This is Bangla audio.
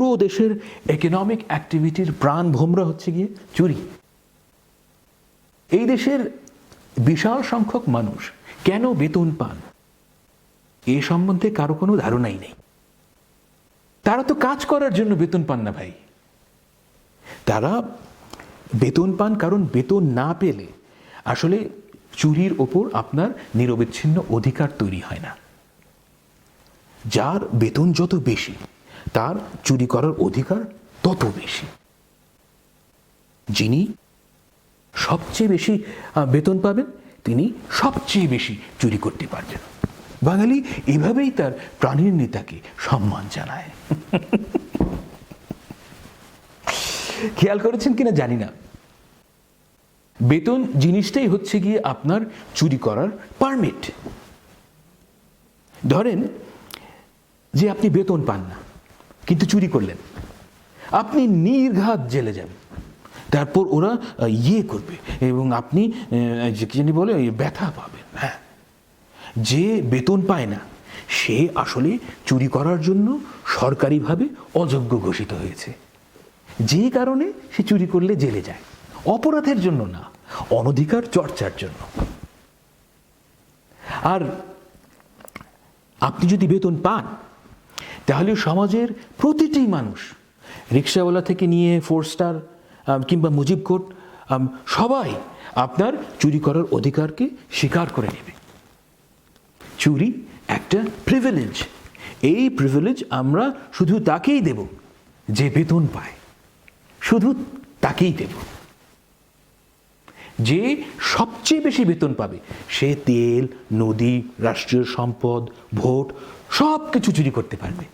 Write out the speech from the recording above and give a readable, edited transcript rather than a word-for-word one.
পুরো দেশের ইকোনমিক অ্যাক্টিভিটির প্রাণ ভোমরা হচ্ছে গিয়ে চুরি। এই দেশের বিশাল সংখ্যক মানুষ কেন বেতন পান এ সম্বন্ধে কারো কোনো ধারণাই নেই। তারা তো কাজ করার জন্য বেতন পান না ভাই, তারা বেতন পান কারণ বেতন না পেলে আসলে চুরির ওপর আপনার নিরবিচ্ছিন্ন অধিকার তৈরি হয় না। যার বেতন যত বেশি তার চুরি করার অধিকার তত বেশি। যিনি সবচেয়ে বেশি বেতন পাবেন তিনি সবচেয়ে বেশি চুরি করতে পারবেন। বাঙালি এভাবেই তার প্রাণীর নেতাকে সম্মান জানায়। খেয়াল করেছেন কিনা জানি না, বেতন জিনিসটাই হচ্ছে গিয়ে আপনার চুরি করার পারমিট। ধরেন যে আপনি বেতন পান না কিন্তু চুরি করলেন, আপনি নির্ঘাত জেলে যাবেন, তারপর ওরা করবে এবং আপনি যে কি জানি বলে ব্যথা পাবেন। হ্যাঁ, যে বেতন পায় না সে আসলে চুরি করার জন্য সরকারিভাবে অযোগ্য ঘোষিত হয়েছে, যে কারণে সে চুরি করলে জেলে যায়, অপরাধের জন্য না, অনধিকার চর্চার জন্য। আর আপনি যদি বেতন পান তাহলে সমাজের প্রতিটি মানুষ, রিক্সাওয়ালা থেকে নিয়ে 4 স্টার কিংবা মুজিব কোর্ট, সবাই আপনার চুরি করার অধিকারকে স্বীকার করে নেবে। চুরি একটা প্রিভিলেজ, এই প্রিভিলেজ আমরা শুধু তাকেই দেব যে বেতন পায়, শুধু তাকেই দেব। যে সবচেয়ে বেশি বেতন পাবে সে তেল, নদী, রাষ্ট্রীয় সম্পদ, ভোট সব কিছু চুরি করতে পারবে।